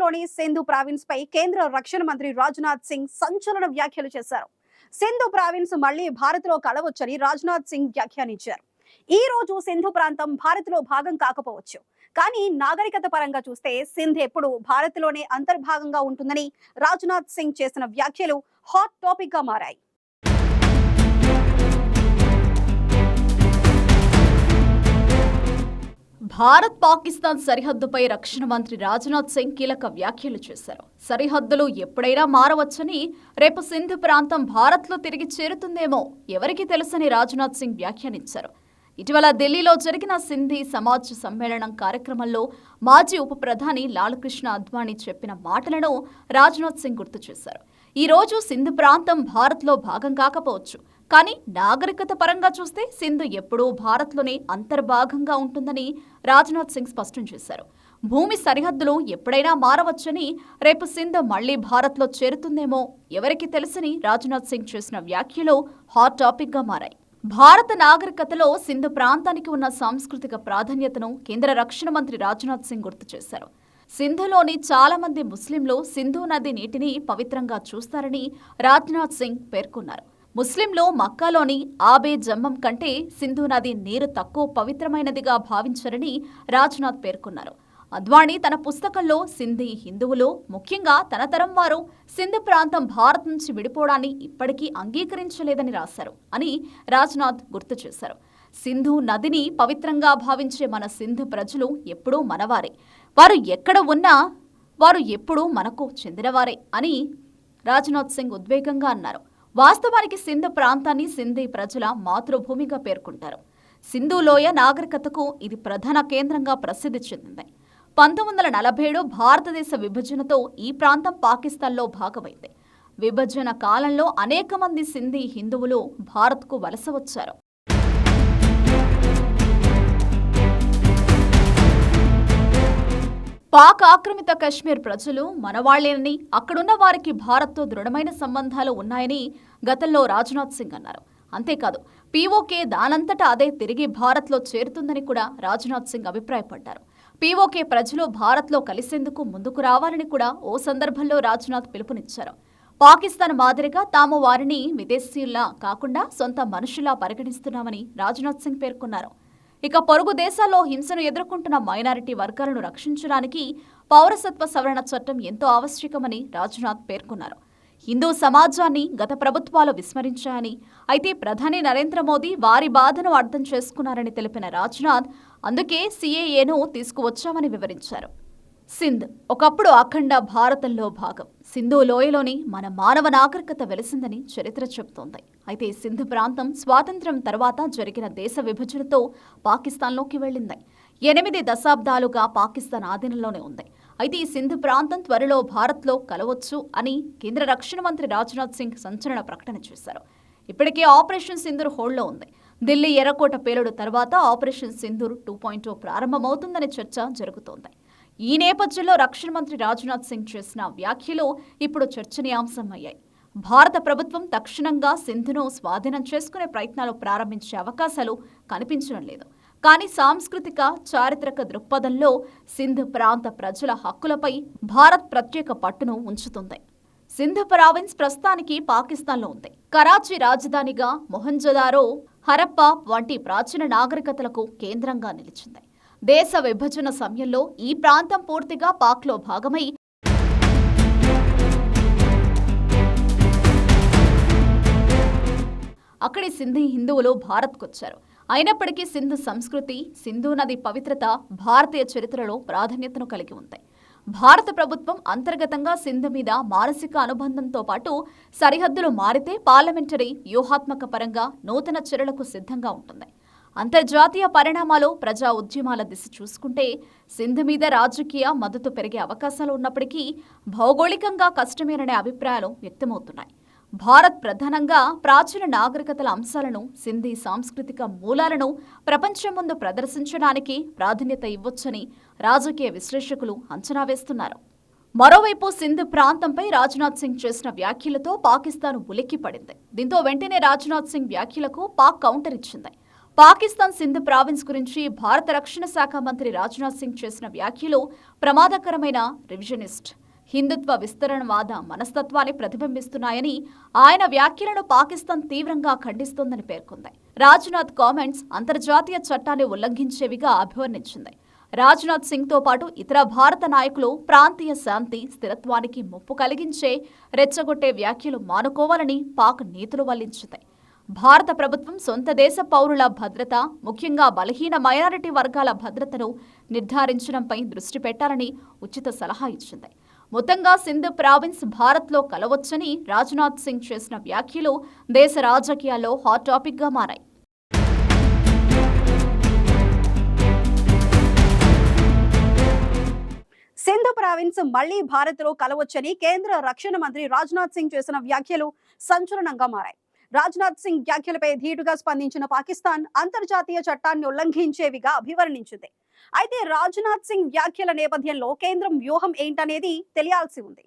భారత్లోని సింధు ప్రావిన్స్ పై కేంద్ర రక్షణ మంత్రి రాజ్నాథ్ సింగ్ సంచలన వ్యాఖ్యలు చేశారు. సింధు ప్రావిన్స్ మళ్లీ భారత్లో కలవచ్చని రాజ్నాథ్ సింగ్ వ్యాఖ్యానించారు. ఈ రోజు సింధు ప్రాంతం భారత్లో భాగం కాకపోవచ్చు, కానీ నాగరికత పరంగా చూస్తే సింధ్ ఎప్పుడు భారత్లోనే అంతర్భాగంగా ఉంటుందని రాజ్నాథ్ సింగ్ చేసిన వ్యాఖ్యలు హాట్ టాపిక్ గా మారాయి. భారత్ పాకిస్తాన్ సరిహద్దుపై రక్షణ మంత్రి రాజ్నాథ్ సింగ్ కీలక వ్యాఖ్యలు చేశారు. సరిహద్దులు ఎప్పుడైనా మారవచ్చని, రేపు సింధ్ ప్రాంతం భారత్లో తిరిగి చేరుతుందేమో ఎవరికి తెలుసని రాజ్నాథ్ సింగ్ వ్యాఖ్యానించారు. ఇటీవల ఢిల్లీలో జరిగిన సింధీ సమాజ్ సమ్మేళనం కార్యక్రమంలో మాజీ ఉప ప్రధాని లాల్కృష్ణ అద్వానీ చెప్పిన మాటలను రాజ్నాథ్ సింగ్ గుర్తు చేశారు. ఈ రోజు సింధ్ ప్రాంతం భారత్లో భాగం కాకపోవచ్చు, కానీ నాగరికత పరంగా చూస్తే సింధు ఎప్పుడూ భారత్లోనే అంతర్భాగంగా ఉంటుందని రాజ్నాథ్ సింగ్ స్పష్టం చేశారు. భూమి సరిహద్దులు ఎప్పుడైనా మారవచ్చని, రేపు సింధు మళ్లీ భారత్లో చేరుతుందేమో ఎవరికి తెలుసని రాజ్నాథ్ సింగ్ చేసిన వ్యాఖ్యలు హాట్ టాపిక్ గా మారాయి. భారత నాగరికతలో సింధు ప్రాంతానికి ఉన్న సాంస్కృతిక ప్రాధాన్యతను కేంద్ర రక్షణ మంత్రి రాజ్నాథ్ సింగ్ గుర్తు చేశారు. సింధులోని చాలా మంది ముస్లింలు సింధు నది నీటిని పవిత్రంగా చూస్తారని రాజ్నాథ్ సింగ్ పేర్కొన్నారు. ముస్లింలు మక్కాలోని ఆబే జమ్మం కంటే సింధు నది నీరు తక్కువ పవిత్రమైనదిగా భావించారని రాజ్నాథ్ పేర్కొన్నారు. అద్వానీ తన పుస్తకంలో సింధీ హిందువులు, ముఖ్యంగా తన తరం వారు సింధు ప్రాంతం భారత్ నుంచి విడిపోవడాన్ని ఇప్పటికీ అంగీకరించలేదని రాశారు అని రాజ్నాథ్ గుర్తు చేశారు. సింధు నదిని పవిత్రంగా భావించే మన సింధు ప్రజలు ఎప్పుడూ మనవారే, వారు ఎక్కడ ఉన్నా వారు ఎప్పుడూ మనకు చెందినవారే అని రాజ్నాథ్ సింగ్ ఉద్వేగంగా అన్నారు. వాస్తవానికి సింధు ప్రాంతాన్ని సింధీ ప్రజల మాతృభూమిగా పేర్కొంటారు. సింధు లోయ నాగరికతకు ఇది ప్రధాన కేంద్రంగా ప్రసిద్ధి చెందింది. 1947 భారతదేశ విభజనతో ఈ ప్రాంతం పాకిస్తాన్లో భాగమైంది. విభజన కాలంలో అనేక మంది సింధీ హిందువులు భారత్కు వలస వచ్చారు. పాక్ ఆక్రమిత కశ్మీర్ ప్రజలు మనవాళ్లేనని, అక్కడున్న వారికి భారత్తో దృఢమైన సంబంధాలు ఉన్నాయని గతంలో రాజ్నాథ్ సింగ్ అన్నారు. అంతేకాదు, పీఓకే దానంతటా అదే తిరిగి భారత్లో చేరుతుందని కూడా రాజ్నాథ్ సింగ్ అభిప్రాయపడ్డారు. పీఓకే ప్రజలు భారత్లో కలిసేందుకు ముందుకు రావాలని కూడా ఓ సందర్భంలో రాజ్నాథ్ పిలుపునిచ్చారు. పాకిస్తాన్ మాదిరిగా తాము వారిని విదేశీయుల్లా కాకుండా సొంత మనుషులా పరిగణిస్తున్నామని రాజ్నాథ్ సింగ్ పేర్కొన్నారు. ఇక పొరుగు దేశాల్లో హింసను ఎదుర్కొంటున్న మైనారిటీ వర్గాలను రక్షించడానికి పౌరసత్వ సవరణ చట్టం ఎంతో ఆవశ్యకమని రాజ్నాథ్ పేర్కొన్నారు. హిందూ సమాజాన్ని గత ప్రభుత్వాలు విస్మరించాయని, అయితే ప్రధాని నరేంద్ర మోదీ వారి బాధను అర్థం చేసుకున్నారని తెలిపిన రాజ్నాథ్ అందుకే సీఏఏను తీసుకువచ్చామని వివరించారు. సింధ్ ఒకప్పుడు అఖండ భారతంలో భాగం. సింధు లోయలోని మన మానవ నాగరికత వెలిసిందని చరిత్ర చెబుతోంది. అయితే సింధు ప్రాంతం స్వాతంత్ర్యం తర్వాత జరిగిన దేశ విభజనతో పాకిస్తాన్లోకి వెళ్లింది. 8 దశాబ్దాలుగా పాకిస్తాన్ ఆధీనంలోనే ఉంది. అయితే ఈ సింధు ప్రాంతం త్వరలో భారత్లో కలవచ్చు అని కేంద్ర రక్షణ మంత్రి రాజ్నాథ్ సింగ్ సంచలన ప్రకటన చేశారు. ఇప్పటికే ఆపరేషన్ సింధూర్ హోల్డ్లో ఉంది. ఢిల్లీ ఎర్రకోట పేలుడు తర్వాత ఆపరేషన్ సింధూర్ 2.0 ప్రారంభమవుతుందనే చర్చ జరుగుతోంది. ఈ నేపథ్యంలో రక్షణ మంత్రి రాజ్నాథ్ సింగ్ చేసిన వ్యాఖ్యలు ఇప్పుడు చర్చనీయాంశమయ్యాయి. భారత ప్రభుత్వం తక్షణంగా సింధును స్వాధీనం చేసుకునే ప్రయత్నాలు ప్రారంభించే అవకాశాలు కనిపించడం లేదు. కానీ సాంస్కృతిక, చారిత్రక దృక్పథంలో సింధ్ ప్రాంత ప్రజల హక్కులపై భారత్ ప్రత్యేక పట్టును ఉంచుతుంది. సింధ్ ప్రావిన్స్ ప్రస్తుతానికి పాకిస్తాన్లో ఉంది. కరాచీ రాజధానిగా మొహంజదారో, హరప్ప వంటి ప్రాచీన నాగరికతలకు కేంద్రంగా నిలిచింది. దేశ విభజన సమయంలో ఈ ప్రాంతం పూర్తిగా పాక్లో భాగమై అక్కడి సింధీ హిందువులు భారత్కొచ్చారు. అయినప్పటికీ సింధు సంస్కృతి, సింధు నది పవిత్రత భారతీయ చరిత్రలో ప్రాధాన్యతను కలిగి ఉంది. భారత ప్రభుత్వం అంతర్గతంగా సింధు మీద మానసిక అనుబంధంతో పాటు సరిహద్దులు మారితే పార్లమెంటరీ, వ్యూహాత్మక పరంగా నూతన చర్యలకు సిద్ధంగా ఉంటుంది. అంతర్జాతీయ పరిణామాలు, ప్రజా ఉద్యమాల దిశ చూసుకుంటే సింధు మీద రాజకీయ మద్దతు పెరిగే అవకాశాలు ఉన్నప్పటికీ భౌగోళికంగా కష్టమేననే అభిప్రాయాలు వ్యక్తమవుతున్నాయి. భారత్ ప్రధానంగా ప్రాచీన నాగరికతల అంశాలను, సింధీ సాంస్కృతిక మూలాలను ప్రపంచం ముందు ప్రదర్శించడానికి ప్రాధాన్యత ఇవ్వొచ్చని రాజకీయ విశ్లేషకులు అంచనా వేస్తున్నారు. మరోవైపు సింధు ప్రాంతంపై రాజ్నాథ్ సింగ్ చేసిన వ్యాఖ్యలతో పాకిస్తాన్ ఉలిక్కిపడింది. దీంతో వెంటనే రాజ్నాథ్ సింగ్ వ్యాఖ్యలకు పాక్ కౌంటర్ ఇచ్చింది. పాకిస్తాన్ సింధ్ ప్రావిన్స్ గురించి భారత రక్షణ శాఖ మంత్రి రాజ్నాథ్ సింగ్ చేసిన వ్యాఖ్యలు ప్రమాదకరమైన రివిజనిస్ట్, హిందుత్వ విస్తరణవాద మనస్తత్వాన్ని ప్రతిబింబిస్తున్నాయని ఆయన వ్యాఖ్యలను పాకిస్తాన్ తీవ్రంగా ఖండిస్తోందని పేర్కొంది. రాజ్నాథ్ కామెంట్స్ అంతర్జాతీయ చట్టాన్ని ఉల్లంఘించేవిగా అభివర్ణించింది. రాజ్నాథ్ సింగ్తో పాటు ఇతర భారత నాయకులు ప్రాంతీయ శాంతి, స్థిరత్వానికి ముప్పు కలిగించే రెచ్చగొట్టే వ్యాఖ్యలు మానుకోవాలని పాక్ నీతులు వల్లించింది. భారత ప్రభుత్వం సొంత దేశ పౌరుల భద్రత, ముఖ్యంగా బలహీన మైనారిటీ వర్గాల భద్రతను నిర్ధారించడంపై దృష్టి పెట్టాలని ఉచిత సలహా ఇచ్చింది. మొత్తంగా సింధ్ ప్రావిన్స్ భారత్లో కలవచ్చని రాజ్నాథ్ సింగ్ చేసిన వ్యాఖ్యలు దేశ రాజకీయాల్లో హాట్ టాపిక్గా మారాయి. సింధు ప్రావిన్స్ మళ్లీ భారత్లో కలవచ్చని కేంద్ర రక్షణ మంత్రి రాజ్నాథ్ సింగ్ చేసిన వ్యాఖ్యలు సంచలనంగా మారాయి. రాజ్నాథ్ సింగ్ వ్యాఖ్యలపై ధీటుగా స్పందించిన పాకిస్తాన్ అంతర్జాతీయ చట్టాన్ని ఉల్లంఘించేవిగా అభివర్ణించింది. అయితే రాజ్నాథ్ సింగ్ వ్యాఖ్యల నేపథ్యంలో కేంద్రం వ్యూహం ఏంటనేది తెలియాల్సి ఉంది.